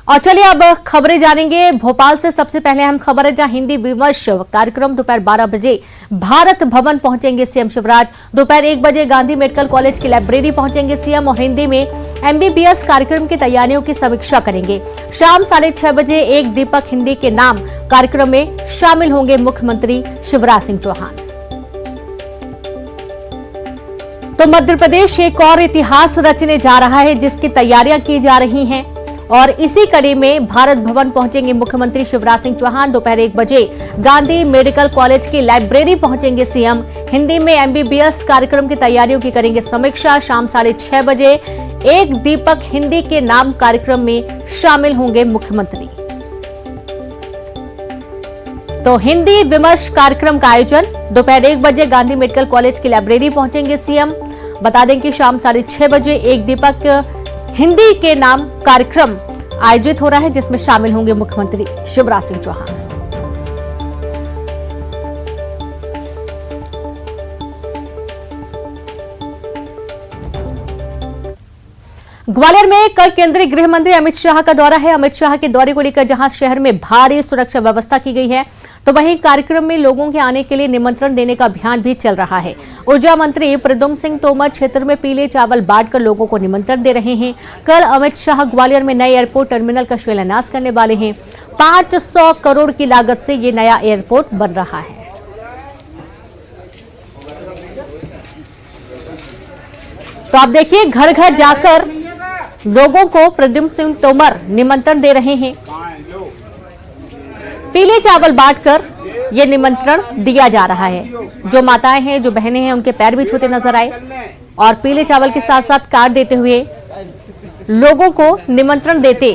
और चलिए अब खबरें जानेंगे। भोपाल से सबसे पहले हम खबर है जहां हिंदी विमर्श कार्यक्रम दोपहर 12 बजे भारत भवन पहुंचेंगे सीएम शिवराज। दोपहर 1 बजे गांधी मेडिकल कॉलेज की लाइब्रेरी पहुंचेंगे सीएम और हिंदी में एमबीबीएस कार्यक्रम की तैयारियों की समीक्षा करेंगे। शाम 6:30 बजे एक दीपक हिंदी के नाम कार्यक्रम में शामिल होंगे मुख्यमंत्री शिवराज सिंह चौहान। तो मध्य प्रदेश एक और इतिहास रचने जा रहा है जिसकी तैयारियां की जा रही हैं और इसी कड़ी में भारत भवन पहुंचेंगे मुख्यमंत्री शिवराज सिंह चौहान। दोपहर 1 बजे गांधी मेडिकल कॉलेज की लाइब्रेरी पहुंचेंगे सीएम। हिंदी में एमबीबीएस कार्यक्रम की तैयारियों की करेंगे समीक्षा। शाम 6:30 बजे एक दीपक हिंदी के नाम कार्यक्रम में शामिल होंगे मुख्यमंत्री। तो हिंदी विमर्श कार्यक्रम का आयोजन दोपहर 1 बजे गांधी मेडिकल कॉलेज की लाइब्रेरी पहुंचेंगे सीएम। बता दें कि शाम 6:30 बजे एक दीपक हिंदी के नाम कार्यक्रम आयोजित हो रहा है जिसमें शामिल होंगे मुख्यमंत्री शिवराज सिंह चौहान। ग्वालियर में कल केंद्रीय गृह मंत्री अमित शाह का दौरा है। अमित शाह के दौरे को लेकर जहां शहर में भारी सुरक्षा व्यवस्था की गई है तो वहीं कार्यक्रम में लोगों के आने के लिए निमंत्रण देने का अभियान भी चल रहा है। ऊर्जा मंत्री प्रद्युम्न सिंह तोमर क्षेत्र में पीले चावल बांटकर लोगों को निमंत्रण दे रहे हैं। कल अमित शाह ग्वालियर में नए एयरपोर्ट टर्मिनल का शिलान्यास करने वाले हैं। 500 करोड़ की लागत से ये नया एयरपोर्ट बन रहा है। तो आप देखिए घर घर जाकर लोगों को प्रद्युम्न सिंह तोमर निमंत्रण दे रहे हैं। पीले चावल बांटकर ये निमंत्रण दिया जा रहा है। जो माताएं हैं, जो बहनें हैं, उनके पैर भी छूते नजर आए और पीले चावल के साथ साथ कार्ड देते हुए लोगों को निमंत्रण देते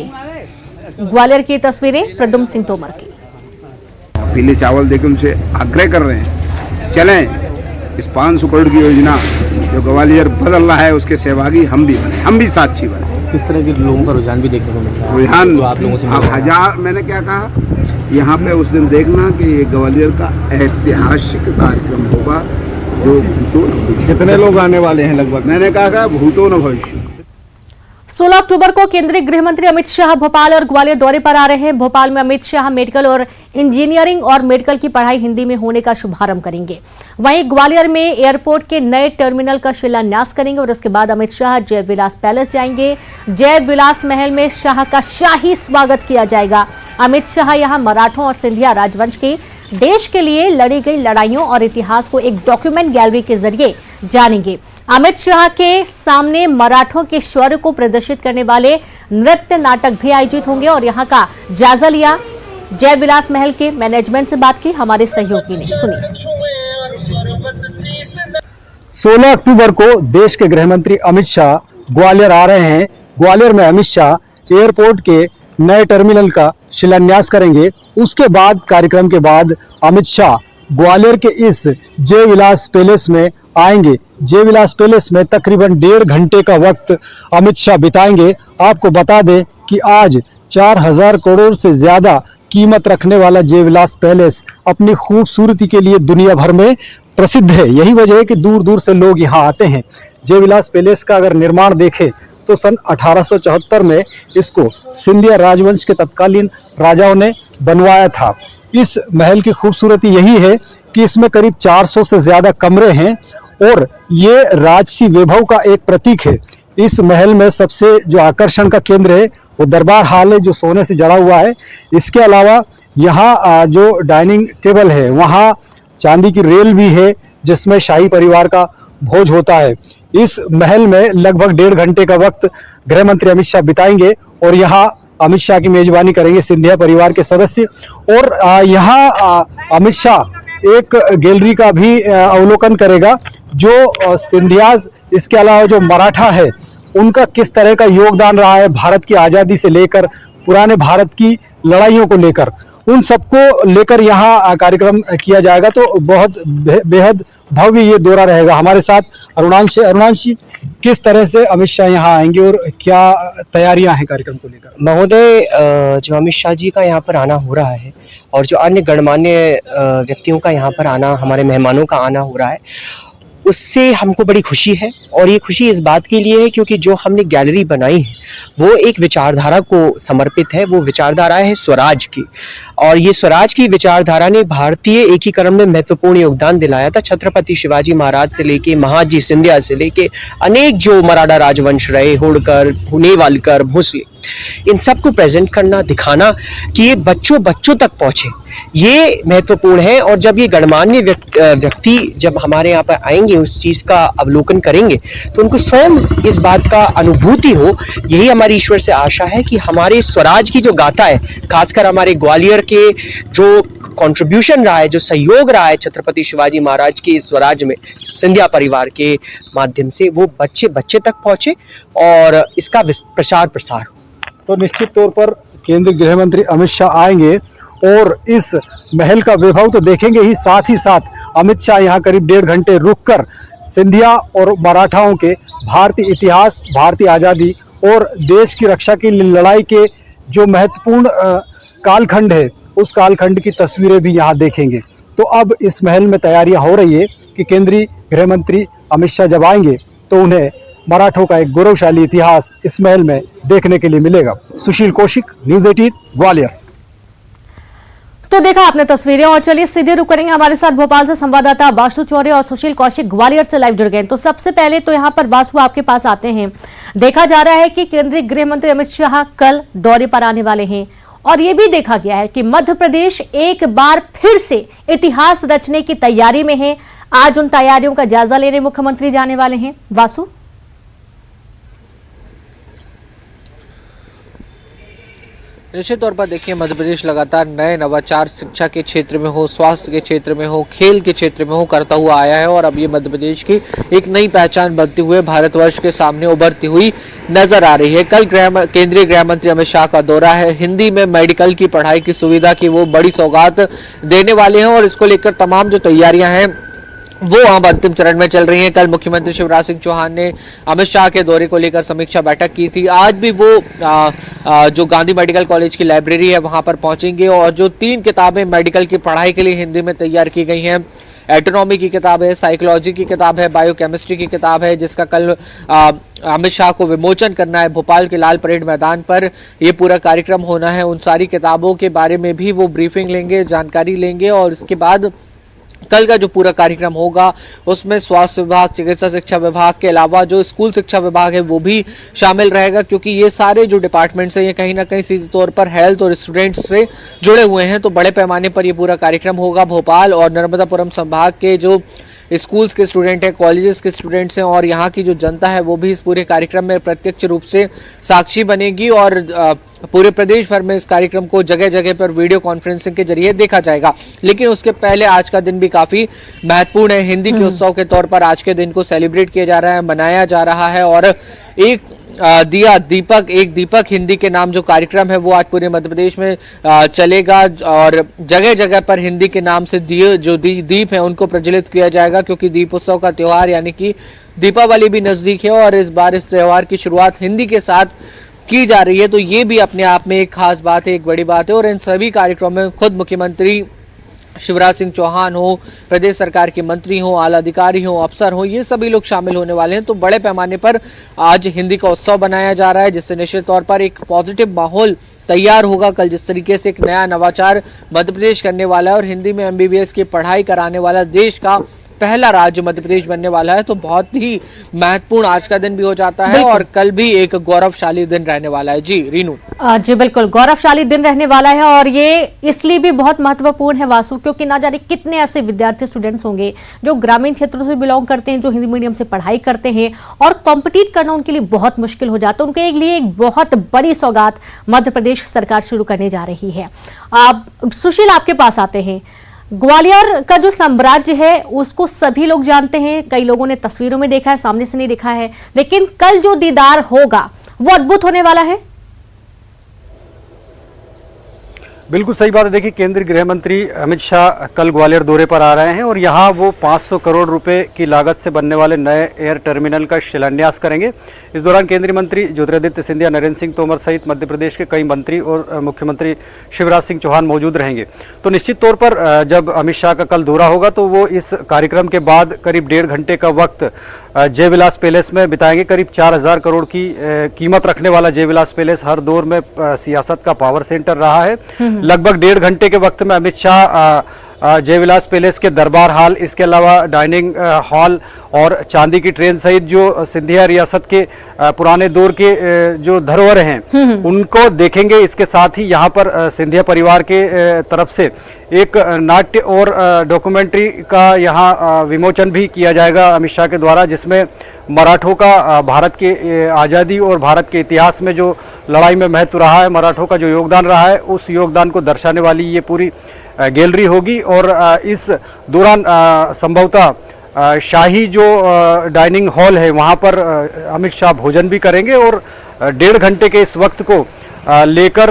ग्वालियर की तस्वीरें प्रद्युम्न सिंह तोमर की। पीले चावल देकर उनसे आग्रह कर रहे हैं चलें इस 500 करोड़ की योजना जो ग्वालियर बदल रहा है उसके सहभागी हम भी साक्षी बने। किस तरह के लोगों का रुझान भी देखने को मिल रहा है? रुझान आप लोगों से हजार, मैंने क्या कहा यहाँ पे उस दिन देखना कि ये ग्वालियर का ऐतिहासिक कार्यक्रम होगा जो भूतो न भविष्य। कितने लोग आने वाले हैं लगभग? मैंने कहा भूतो न भविष्य। 16 अक्टूबर को केंद्रीय गृह मंत्री अमित शाह भोपाल और ग्वालियर दौरे पर आ रहे हैं। भोपाल में अमित शाह मेडिकल और इंजीनियरिंग और मेडिकल की पढ़ाई हिंदी में होने का शुभारंभ करेंगे। वहीं ग्वालियर में एयरपोर्ट के नए टर्मिनल का शिलान्यास करेंगे और उसके बाद अमित शाह जय विलास पैलेस जाएंगे। जय विलास महल में शाह का शाही स्वागत किया जाएगा। अमित शाह यहां मराठों और सिंधिया राजवंश की देश के लिए लड़ी गई लड़ाइयों और इतिहास को एक डॉक्यूमेंट गैलरी के जरिए जानेंगे। अमित शाह के सामने मराठों के शौर्य को प्रदर्शित करने वाले नृत्य नाटक भी आयोजित होंगे और यहां का जायजा लिया। जय विलास महल के मैनेजमेंट से बात की हमारे सहयोगी ने, सुनिए। 16 अक्टूबर को देश के गृह मंत्री अमित शाह ग्वालियर आ रहे हैं। ग्वालियर में अमित शाह एयरपोर्ट के नए टर्मिनल का शिलान्यास करेंगे। उसके बाद कार्यक्रम के बाद अमित शाह ग्वालियर के इस जय विलास पैलेस में आएंगे। जय विलास पैलेस में तकरीबन 1.5 घंटे का वक्त अमित शाह बिताएंगे। आपको बता दें कि आज 4000 करोड़ से ज्यादा कीमत रखने वाला जय विलास पैलेस अपनी खूबसूरती के लिए दुनिया भर में प्रसिद्ध है। यही वजह है कि दूर दूर से लोग यहाँ आते हैं। जय विलास पैलेस का अगर निर्माण देखें तो सन 1874 में इसको सिंधिया राजवंश के तत्कालीन राजाओं ने बनवाया था। इस महल की खूबसूरती यही है कि इसमें करीब 400 से ज्यादा कमरे हैं और ये राजसी वैभव का एक प्रतीक है। इस महल में सबसे जो आकर्षण का केंद्र है वो दरबार हॉल है जो सोने से जड़ा हुआ है। इसके अलावा यहाँ जो डाइनिंग टेबल है वहाँ चांदी की रेल भी है जिसमें शाही परिवार का भोज होता है। इस महल में लगभग 1.5 घंटे का वक्त गृह मंत्री अमित शाह बिताएंगे और यहाँ अमित शाह की मेजबानी करेंगे सिंधिया परिवार के सदस्य। और यहाँ अमित शाह एक गैलरी का भी अवलोकन करेगा जो सिंधियाज, इसके अलावा जो मराठा है उनका किस तरह का योगदान रहा है भारत की आज़ादी से लेकर पुराने भारत की लड़ाइयों को लेकर, उन सबको लेकर यहाँ कार्यक्रम किया जाएगा। तो बहुत बेहद भव्य ये दौरा रहेगा। हमारे साथ अरुणांशी, किस तरह से अमित शाह यहाँ आएंगे और क्या तैयारियां हैं कार्यक्रम को लेकर? महोदय, जो अमित शाह जी का यहाँ पर आना हो रहा है और जो अन्य गणमान्य व्यक्तियों का यहाँ पर आना, हमारे मेहमानों का आना हो रहा है, उससे हमको बड़ी खुशी है। और ये खुशी इस बात के लिए है क्योंकि जो हमने गैलरी बनाई है वो एक विचारधारा को समर्पित है। वो विचारधारा है स्वराज की, और ये स्वराज की विचारधारा ने भारतीय एकीकरण में महत्वपूर्ण योगदान दिलाया था। छत्रपति शिवाजी महाराज से लेके महाजी सिंधिया से लेके अनेक जो मराठा राजवंश रहे, होड़कर, नेवालकर, भोसले, इन सब को प्रेजेंट करना, दिखाना कि ये बच्चों तक पहुंचे, ये महत्वपूर्ण है। और जब ये गणमान्य व्यक्ति जब हमारे यहाँ पर आएंगे, उस चीज का अवलोकन करेंगे, तो उनको स्वयं इस बात का अनुभूति हो। यही हमारी ईश्वर से आशा है कि हमारे स्वराज की जो गाथा है, खासकर हमारे ग्वालियर के जो कंट्रीब्यूशन रहा है, जो सहयोग रहा है छत्रपति शिवाजी महाराज के इस स्वराज में सिंधिया परिवार के माध्यम से, वो बच्चे तक पहुंचे और इसका प्रसार हो। तो निश्चित तौर पर केंद्रीय गृह मंत्री अमित शाह आएंगे और इस महल का वैभव तो देखेंगे ही, साथ ही साथ अमित शाह यहाँ करीब 1.5 घंटे रुककर सिंधिया और मराठाओं के भारतीय इतिहास, भारतीय आज़ादी और देश की रक्षा की लड़ाई के जो महत्वपूर्ण कालखंड है, उस कालखंड की तस्वीरें भी यहाँ देखेंगे। तो अब इस महल में तैयारियां हो रही है कि केंद्रीय गृह मंत्री अमित शाह जब आएंगे तो उन्हें मराठों का एक गौरवशाली इतिहास इस महल में देखने के लिए मिलेगा। सुशील कौशिक, न्यूज़ 18 ग्वालियर। तो देखा आपने तस्वीरें, और चलिए सीधे रुक करेंगे। हमारे साथ भोपाल से संवाददाता वासु चौरे और सुशील कौशिक ग्वालियर से लाइव जुड़ गए। तो सबसे पहले तो यहाँ पर वासु आपके पास आते हैं। देखा जा रहा है कि केंद्रीय गृह मंत्री अमित शाह कल दौरे पर आने वाले हैं, और ये भी देखा गया है कि मध्य प्रदेश एक बार फिर से इतिहास रचने की तैयारी में है। आज उन तैयारियों का जायजा लेने मुख्यमंत्री जाने वाले हैं। वासु, निश्चित तौर पर देखिए, मध्य प्रदेश लगातार नए नवाचार शिक्षा के क्षेत्र में हो, स्वास्थ्य के क्षेत्र में हो, खेल के क्षेत्र में हो, करता हुआ आया है, और अब ये मध्य प्रदेश की एक नई पहचान बनते हुए भारतवर्ष के सामने उभरती हुई नजर आ रही है। कल केंद्रीय गृह मंत्री अमित शाह का दौरा है। हिंदी में मेडिकल की पढ़ाई की सुविधा की वो बड़ी सौगात देने वाले हैं, और इसको लेकर तमाम जो तैयारियां हैं वो अब अंतिम चरण में चल रही हैं। कल मुख्यमंत्री शिवराज सिंह चौहान ने अमित शाह के दौरे को लेकर समीक्षा बैठक की थी। आज भी वो जो गांधी मेडिकल कॉलेज की लाइब्रेरी है वहां पर पहुंचेंगे, और जो 3 किताबें मेडिकल की पढ़ाई के लिए हिंदी में तैयार की गई हैं, एटोनॉमी की किताब है, साइकोलॉजी की किताब है, बायोकेमिस्ट्री की किताब है, जिसका कल अमित शाह को विमोचन करना है भोपाल के लाल परेड मैदान पर। ये पूरा कार्यक्रम होना है। उन सारी किताबों के बारे में भी वो ब्रीफिंग लेंगे, जानकारी लेंगे, और इसके बाद कल का जो पूरा कार्यक्रम होगा उसमें स्वास्थ्य विभाग, चिकित्सा शिक्षा विभाग के अलावा जो स्कूल शिक्षा विभाग है वो भी शामिल रहेगा, क्योंकि ये सारे जो डिपार्टमेंट्स हैं ये कहीं ना कहीं सीधे तौर पर हेल्थ और स्टूडेंट्स से जुड़े हुए हैं। तो बड़े पैमाने पर ये पूरा कार्यक्रम होगा। भोपाल और नर्मदापुरम संभाग के जो स्कूल्स के स्टूडेंट हैं, कॉलेजेस के स्टूडेंट्स हैं, और यहाँ की जो जनता है वो भी इस पूरे कार्यक्रम में प्रत्यक्ष रूप से साक्षी बनेगी, और पूरे प्रदेश भर में इस कार्यक्रम को जगह जगह पर वीडियो कॉन्फ्रेंसिंग के जरिए देखा जाएगा। लेकिन उसके पहले आज का दिन भी काफी महत्वपूर्ण है। हिंदी के उत्सव के तौर पर आज के दिन को सेलिब्रेट किया जा रहा है, मनाया जा रहा है, और एक दीपक हिंदी के नाम जो कार्यक्रम है वो आज पूरे मध्य प्रदेश में चलेगा, और जगह जगह पर हिंदी के नाम से दीप है उनको प्रज्वलित किया जाएगा, क्योंकि दीपोत्सव का त्योहार यानी कि दीपावली भी नजदीक है, और इस बार इस त्योहार की शुरुआत हिंदी के साथ की जा रही है। तो ये भी अपने आप में एक खास बात है, एक बड़ी बात है, और इन सभी कार्यक्रमों में खुद मुख्यमंत्री शिवराज सिंह चौहान हो, प्रदेश सरकार के मंत्री हो, आला अधिकारी हो, अफसर हो, ये सभी लोग शामिल होने वाले हैं। तो बड़े पैमाने पर आज हिंदी का उत्सव बनाया जा रहा है, जिससे निश्चित तौर पर एक पॉजिटिव माहौल तैयार होगा। कल जिस तरीके से एक नया नवाचार मध्य प्रदेश करने वाला है और हिंदी में MBBS की पढ़ाई कराने वाला देश का पहला राज्य मध्य प्रदेश बनने वाला है, तो बहुत ही महत्वपूर्ण आज का दिन भी हो जाता है, और कल भी एक गौरवशाली दिन रहने वाला है। जी रीनू। जी बिल्कुल, गौरवशाली दिन रहने वाला है, और ये इसलिए भी बहुत महत्वपूर्ण है वासु, क्योंकि ना जाने कितने ऐसे विद्यार्थी स्टूडेंट्स होंगे जो ग्रामीण क्षेत्रों से बिलोंग करते हैं, जो हिंदी मीडियम से पढ़ाई करते हैं, और कॉम्पिटिट करना उनके लिए बहुत मुश्किल हो जाता है। उनके लिए एक बहुत बड़ी सौगात मध्य प्रदेश सरकार शुरू करने जा रही है। सुशील, आपके पास आते हैं। ग्वालियर का जो साम्राज्य है उसको सभी लोग जानते हैं, कई लोगों ने तस्वीरों में देखा है, सामने से नहीं देखा है, लेकिन कल जो दीदार होगा वो अद्भुत होने वाला है। बिल्कुल सही बात है। देखिए, केंद्रीय गृह मंत्री अमित शाह कल ग्वालियर दौरे पर आ रहे हैं और यहाँ वो 500 करोड़ रुपए की लागत से बनने वाले नए एयर टर्मिनल का शिलान्यास करेंगे। इस दौरान केंद्रीय मंत्री ज्योतिरादित्य सिंधिया, नरेंद्र सिंह तोमर सहित मध्य प्रदेश के कई मंत्री और मुख्यमंत्री शिवराज सिंह चौहान मौजूद रहेंगे। तो निश्चित तौर पर जब अमित शाह का कल दौरा होगा तो वो इस कार्यक्रम के बाद करीब 1.5 घंटे का वक्त जय विलास पैलेस में बिताएंगे। करीब 4000 करोड़ की कीमत रखने वाला जय विलास पैलेस हर दौर में सियासत का पावर सेंटर रहा है। लगभग 1.5 घंटे के वक्त में अमित शाह जय विलास पैलेस के दरबार हॉल, इसके अलावा डाइनिंग हॉल और चांदी की ट्रेन सहित जो सिंधिया रियासत के पुराने दौर के जो धरोहर हैं उनको देखेंगे। इसके साथ ही यहाँ पर सिंधिया परिवार के तरफ से एक नाट्य और डॉक्यूमेंट्री का यहाँ विमोचन भी किया जाएगा अमित शाह के द्वारा, जिसमें मराठों का भारत के आज़ादी और भारत के इतिहास में जो लड़ाई में महत्व रहा है, मराठों का जो योगदान रहा है, उस योगदान को दर्शाने वाली ये पूरी गैलरी होगी। और इस दौरान संभवतः शाही जो डाइनिंग हॉल है वहाँ पर अमित शाह भोजन भी करेंगे और 1.5 घंटे के इस वक्त को लेकर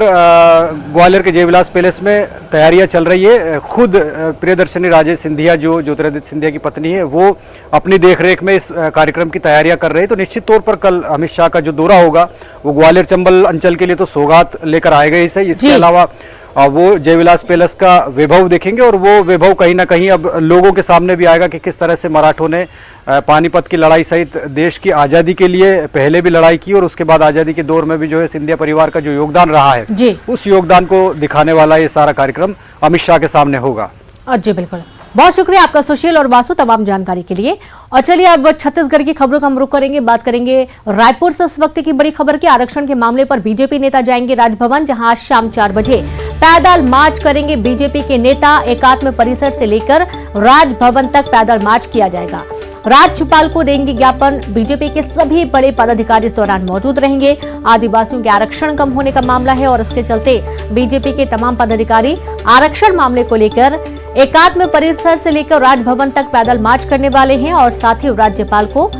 ग्वालियर के जय विलास पैलेस में तैयारियां चल रही है। खुद प्रियदर्शनी राजे सिंधिया जो ज्योतिरादित्य सिंधिया की पत्नी है वो अपनी देखरेख में इस कार्यक्रम की तैयारियां कर रहे हैं। तो निश्चित तौर पर कल अमित शाह का जो दौरा होगा वो ग्वालियर चंबल अंचल के लिए तो सौगात लेकर आएगा ही सही, इसके अलावा वो जय विलास पैलेस का वैभव देखेंगे और वो वैभव कहीं ना कहीं अब लोगों के सामने भी आएगा कि किस तरह से मराठों ने पानीपत की लड़ाई सहित देश की आज़ादी के लिए पहले भी लड़ाई की और उसके बाद आज़ादी के दौर में भी जो है सिंधिया परिवार का जो योगदान रहा है उस योगदान को दिखाने वाला ये सारा कार्यक्रम अमित शाह के सामने होगा। जी बिल्कुल, बहुत शुक्रिया आपका सुशील और वासु तमाम जानकारी के लिए। और चलिए अब छत्तीसगढ़ की खबरों का हम रुख करेंगे, बात करेंगे रायपुर से इस वक्त की बड़ी खबर के आरक्षण के मामले पर बीजेपी नेता जाएंगे राजभवन, जहां आज शाम 4 बजे पैदल मार्च करेंगे बीजेपी के नेता। एकात्म परिसर से लेकर राजभवन तक पैदल मार्च किया जाएगा। राज्यपाल को देंगे ज्ञापन। बीजेपी के सभी बड़े पदाधिकारी इस दौरान मौजूद रहेंगे। आदिवासियों के आरक्षण कम होने का मामला है और इसके चलते बीजेपी के तमाम पदाधिकारी आरक्षण मामले को लेकर एकात्म परिसर से लेकर राजभवन तक पैदल मार्च करने वाले हैं और साथ ही राज्यपाल को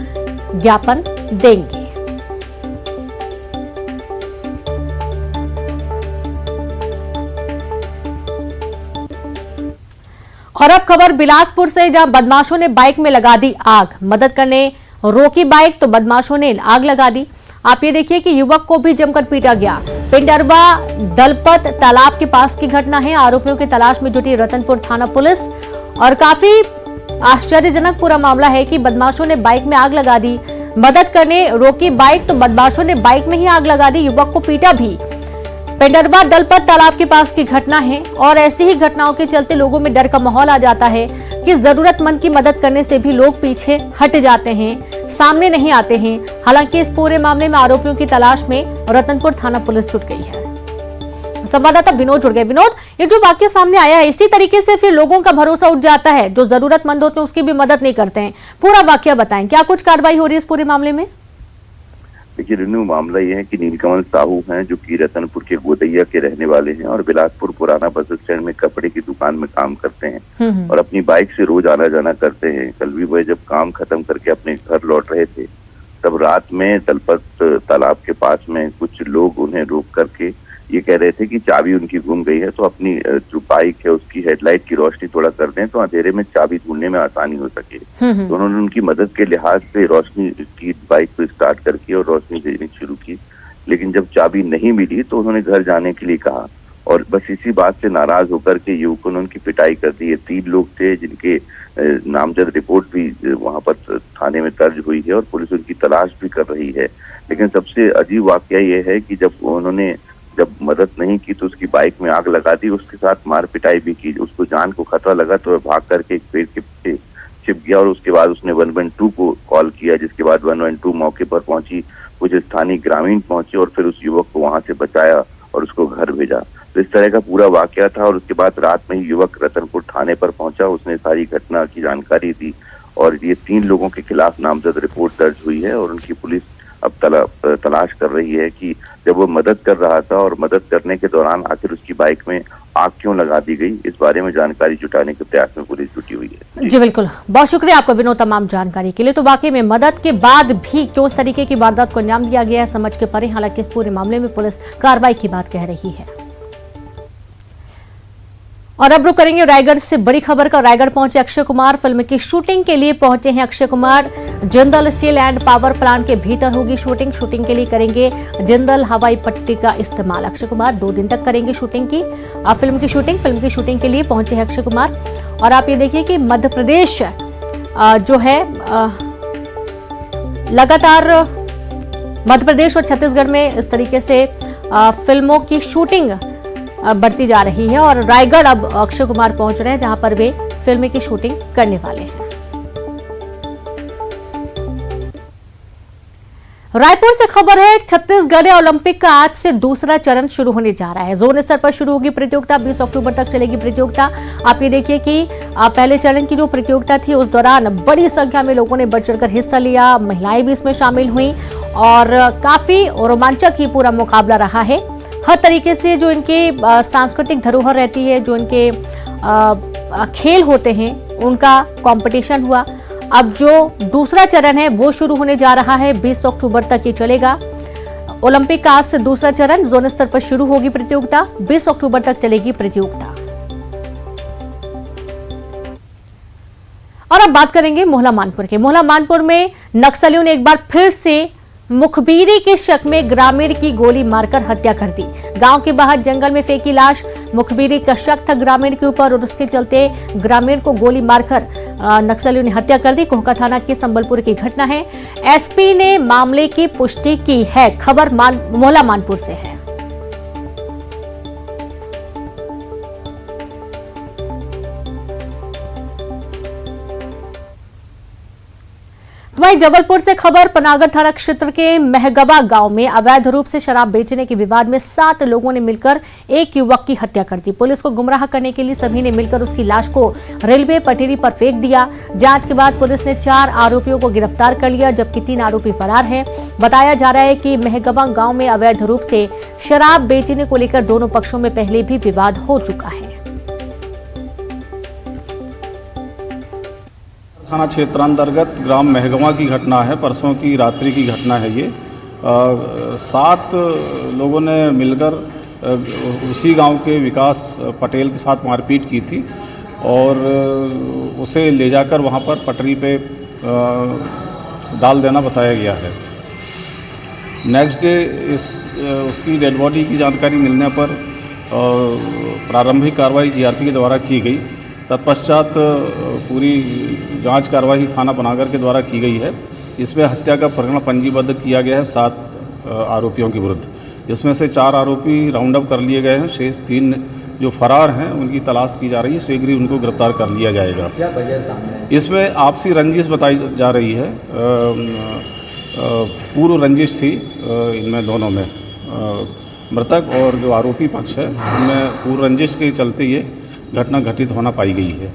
ज्ञापन देंगे। और अब खबर बिलासपुर से, जहां बदमाशों ने बाइक में लगा दी आग। मदद करने रोकी बाइक तो बदमाशों ने आग लगा दी। आप ये देखिए कि युवक को भी जमकर पीटा गया। पिंडरवा दलपत तालाब के पास की घटना है। आरोपियों की तलाश में जुटी रतनपुर थाना पुलिस और काफी आश्चर्यजनक पूरा मामला है कि बदमाशों ने बाइक में आग लगा दी। मदद करने रोकी बाइक तो बदमाशों ने बाइक में ही आग लगा दी, युवक को पीटा भी। पिंडरवा दलपत तालाब के पास की घटना है और ऐसी ही घटनाओं के चलते लोगों में डर का माहौल आ जाता है कि जरूरतमंद की मदद करने से भी लोग पीछे हट जाते हैं, सामने नहीं आते हैं। हालांकि इस पूरे मामले में आरोपियों की तलाश में रतनपुर थाना पुलिस जुट गई है। संवाददाता विनोद जुड़ गए। विनोद, ये जो वाक्य सामने आया है, इसी तरीके से फिर लोगों का भरोसा उठ जाता है, जो जरूरतमंद होते हैं उसकी भी मदद नहीं करते हैं। पूरा वाक्य बताएं, क्या कुछ कार्रवाई हो रही है इस पूरे मामले में? देखिए रिन्यू, मामला ये है कि नीलकमल साहू हैं जो कि रतनपुर के गोदैया के रहने वाले हैं और बिलासपुर पुराना बस स्टैंड में कपड़े की दुकान में काम करते हैं और अपनी बाइक से रोज आना जाना करते हैं। कल भी वह जब काम खत्म करके अपने घर लौट रहे थे तब रात में दलपत तालाब के पास में कुछ लोग उन्हें रोक करके ये कह रहे थे कि चाबी उनकी गुम गई है, तो अपनी जो बाइक है उसकी हेडलाइट की रोशनी थोड़ा कर दें तो अंधेरे में चाबी ढूंढने में आसानी हो सके। तो उन्होंने उनकी मदद के लिहाज से रोशनी की बाइक को स्टार्ट करके और रोशनी देनी शुरू की, लेकिन जब चाबी नहीं मिली तो उन्होंने घर जाने के लिए कहा और बस इसी बात से नाराज होकर के युवकों ने उनकी पिटाई कर दी। ये 3 लोग थे जिनके नामजद रिपोर्ट भी वहां पर थाने में दर्ज हुई है और पुलिस उनकी तलाश भी कर रही है। लेकिन सबसे अजीब वाकया ये है कि जब उन्होंने मदद नहीं की तो उसकी बाइक में आग लगा दी, उसके साथ मार पिटाई भी की। उसको जान को खतरा लगा तो वह भाग करके एक पेड़ के पीछे छिप गया और उसके बाद उसने 112 को कॉल किया, जिसके बाद 112 मौके पर पहुंची। कुछ स्थानीय ग्रामीण पहुंचे और फिर उस युवक को वहां से बचाया और उसको घर भेजा। तो इस तरह का पूरा वाकया था और उसके बाद रात में ही युवक रतनपुर थाने पर पहुंचा, उसने सारी घटना की जानकारी दी और ये 3 लोगों के खिलाफ नामजद रिपोर्ट दर्ज हुई है और उनकी पुलिस अब तलाश कर रही है कि जब वो मदद कर रहा था और मदद करने के दौरान आखिर उसकी बाइक में आग क्यों लगा दी गई, इस बारे में जानकारी जुटाने के प्रयास में पुलिस जुटी हुई है। जी बिल्कुल, बहुत शुक्रिया आपका विनोद तमाम जानकारी के लिए। तो वाकई में मदद के बाद भी क्यों इस तरीके की वारदात को अंजाम दिया गया है समझ के परे। हालांकि इस पूरे मामले में पुलिस कार्रवाई की बात कह रही है। और अब रुक करेंगे रायगढ़ से बड़ी खबर का। रायगढ़ पहुंचे अक्षय कुमार। फिल्म की शूटिंग के लिए पहुंचे हैं Akshay Kumar. Jindal steel and power plant के भीतर होगी शूटिंग। शूटिंग के लिए करेंगे जिंदल हवाई पट्टी का इस्तेमाल। अक्षय कुमार 2 दिन तक करेंगे शूटिंग की फिल्म की शूटिंग के लिए पहुंचे हैं अक्षय कुमार। और आप ये देखिए कि मध्य प्रदेश जो है लगातार मध्य प्रदेश और छत्तीसगढ़ में इस तरीके से फिल्मों की शूटिंग बढ़ती जा रही है और रायगढ़ अब अक्षय कुमार पहुंच रहे हैं जहां पर वे फिल्म की शूटिंग करने वाले हैं। रायपुर से खबर है, छत्तीसगढ़ ओलंपिक का आज से दूसरा चरण शुरू होने जा रहा है। जोन स्तर पर शुरू होगी प्रतियोगिता। 20 अक्टूबर तक चलेगी प्रतियोगिता। आप ये देखिए कि पहले चरण की जो प्रतियोगिता थी उस दौरान बड़ी संख्या में लोगों ने बढ़ चढ़कर हिस्सा लिया। महिलाएं भी इसमें शामिल हुई और काफी रोमांचक ये पूरा मुकाबला रहा है। हर तरीके से जो इनके सांस्कृतिक धरोहर रहती है, जो इनके खेल होते हैं, उनका कंपटीशन हुआ। अब जो दूसरा चरण है वो शुरू होने जा रहा है। 20 अक्टूबर तक ये चलेगा। ओलंपिक का आज से दूसरा चरण जोन स्तर पर शुरू होगी प्रतियोगिता। 20 अक्टूबर तक चलेगी प्रतियोगिता। और अब बात करेंगे मोहला मानपुर के। मोहला मानपुर में नक्सलियों ने एक बार फिर से मुखबिरी के शक में ग्रामीण की गोली मारकर हत्या कर दी। गांव के बाहर जंगल में फेंकी लाश। मुखबिरी का शक था ग्रामीण के ऊपर और उसके चलते ग्रामीण को गोली मारकर नक्सलियों ने हत्या कर दी। कोहका थाना की संबलपुर की घटना है। एसपी ने मामले की पुष्टि की है। खबर मोहला मानपुर से है। वहीं जबलपुर से खबर, पनागर थाना क्षेत्र के महगवा गांव में अवैध रूप से शराब बेचने के विवाद में 7 लोगों ने मिलकर एक युवक की हत्या कर दी। पुलिस को गुमराह करने के लिए सभी ने मिलकर उसकी लाश को रेलवे पटरी पर फेंक दिया। जांच के बाद पुलिस ने 4 आरोपियों को गिरफ्तार कर लिया, जबकि 3 आरोपी फरार हैं। बताया जा रहा है कि महगवा गांव में अवैध रूप से शराब बेचने को लेकर दोनों पक्षों में पहले भी विवाद हो चुका है। थाना क्षेत्रांतर्गत ग्राम महगवा की घटना है। परसों की रात्रि की घटना है ये। 7 लोगों ने मिलकर उसी गांव के विकास पटेल के साथ मारपीट की थी और उसे ले जाकर वहां पर पटरी पे डाल देना बताया गया है। नेक्स्ट डे उसकी डेड बॉडी की जानकारी मिलने पर प्रारंभिक कार्रवाई जीआरपी के द्वारा की गई। तत्पश्चात पूरी जांच कार्रवाई थाना पनागर के द्वारा की गई है। इसमें हत्या का प्रकरण पंजीबद्ध किया गया है 7 आरोपियों के विरुद्ध। इसमें से 4 आरोपी राउंड अप कर लिए गए हैं। शेष 3 जो फरार हैं उनकी तलाश की जा रही है। शीघ्र ही उनको गिरफ्तार कर लिया जाएगा। इसमें आपसी रंजिश बताई जा रही है। पूर्व रंजिश थी इनमें दोनों में, मृतक और जो आरोपी पक्ष है उनमें पूर्व रंजिश के चलते ये घटना घटित होना पाई गई है।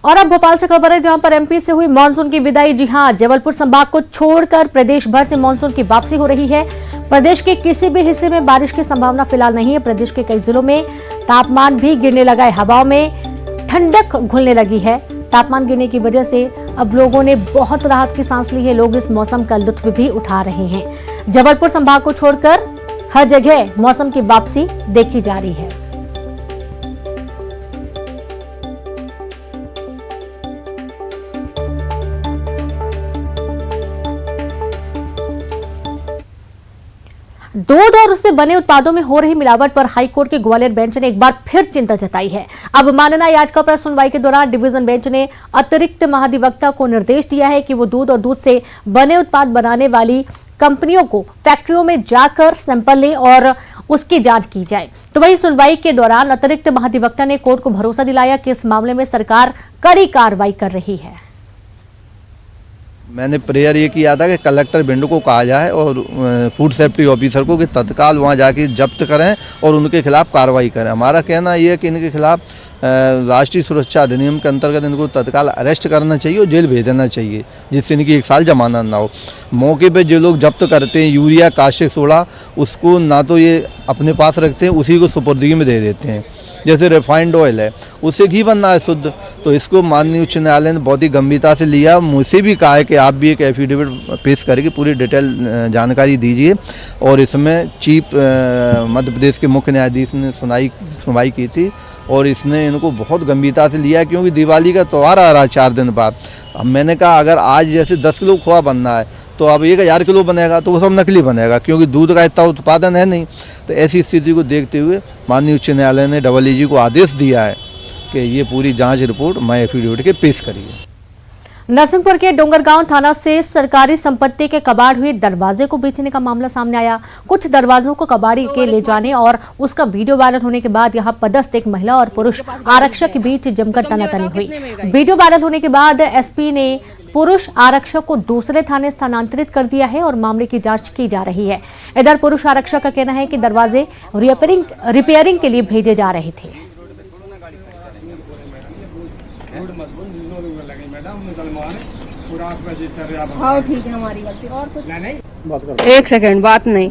और अब भोपाल से खबर है, जहां पर एमपी से हुई मानसून की विदाई। जी हां, जबलपुर संभाग को छोड़कर प्रदेश भर से मानसून की वापसी हो रही है। प्रदेश के किसी भी हिस्से में बारिश की संभावना फिलहाल नहीं है। प्रदेश के कई जिलों में तापमान भी गिरने लगा है। हवाओं में ठंडक घुलने लगी है। तापमान गिरने की वजह से अब लोगों ने बहुत राहत की सांस ली है। लोग इस मौसम का लुत्फ भी उठा रहे हैं। जबलपुर संभाग को छोड़कर हर जगह मौसम की वापसी देखी जा रही है। दूध और उससे बने उत्पादों में हो रही मिलावट पर हाईकोर्ट के ग्वालियर बेंच ने एक बार फिर चिंता जताई है। अवमानना याचिका पर सुनवाई के दौरान डिवीजन बेंच ने अतिरिक्त महाधिवक्ता को निर्देश दिया है कि वो दूध और दूध से बने उत्पाद बनाने वाली कंपनियों को फैक्ट्रियों में जाकर सैंपल लें और उसकी जांच की जाए। तो वही सुनवाई के दौरान अतिरिक्त महाधिवक्ता ने कोर्ट को भरोसा दिलाया कि इस मामले में सरकार कड़ी कार्रवाई कर रही है। मैंने प्रेयर ये किया था कि कलेक्टर भिंड को कहा जाए और फूड सेफ्टी ऑफिसर को कि तत्काल वहाँ जाके जब्त करें और उनके खिलाफ कार्रवाई करें। हमारा कहना ये है कि इनके खिलाफ राष्ट्रीय सुरक्षा अधिनियम के अंतर्गत इनको तत्काल अरेस्ट करना चाहिए और जेल भेज देना चाहिए, जिससे इनकी 1 साल जमानत ना हो। मौके पे जो लोग जब्त करते हैं यूरिया, कास्टिक सोडा, उसको ना तो ये अपने पास रखते हैं, उसी को सुपुर्दगी में दे देते हैं। जैसे रिफाइंड ऑयल है, उससे घी बनना है शुद्ध, तो इसको माननीय उच्च न्यायालय ने बहुत ही गंभीरता से लिया। मुझसे भी कहा है कि आप भी एक एफिडेविट पेश करके पूरी डिटेल जानकारी दीजिए। और इसमें चीफ मध्य प्रदेश के मुख्य न्यायाधीश ने सुनाई सुनवाई की थी और इसने इनको बहुत गंभीरता से लिया, क्योंकि दिवाली का त्यौहार आ रहा है 4 दिन बाद। अब मैंने कहा अगर आज जैसे 10 किलो खोआ बनना है तो अब 1000 किलो बनेगा, तो वो सब नकली बनेगा, क्योंकि दूध का इतना उत्पादन है नहीं। तो ऐसी स्थिति को देखते हुए माननीय उच्च न्यायालय ने AEG को आदेश दिया है कि ये पूरी जांच रिपोर्ट मैं एफिडेविट के पेश करिए। नरसिंहपुर के डोंगरगांव थाना से सरकारी संपत्ति के कबाड़ हुए दरवाजे को बेचने का मामला सामने आया। कुछ दरवाजों को कबाड़ी के ले जाने और उसका वीडियो वायरल होने के बाद यहां पदस्थ एक महिला और पुरुष आरक्षक के बीच जमकर तनातनी हुई। वीडियो वायरल होने के बाद एसपी ने पुरुष आरक्षक को दूसरे थाने स्थानांतरित कर दिया है और मामले की जांच की जा रही है। इधर पुरुष आरक्षक का कहना है कि दरवाजे रिपेयरिंग के लिए भेजे जा रहे थे। हाँ ठीक है, हमारी गलती और कुछ। एक सेकंड, बात नहीं,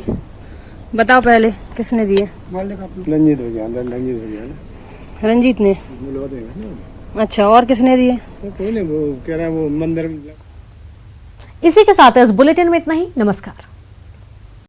बताओ पहले किसने दिए? रंजीत ने। अच्छा, और किसने दिए? कोई नहीं, वो कह रहा है वो मंदिर। इसी के साथ इस बुलेटिन में इतना ही। नमस्कार।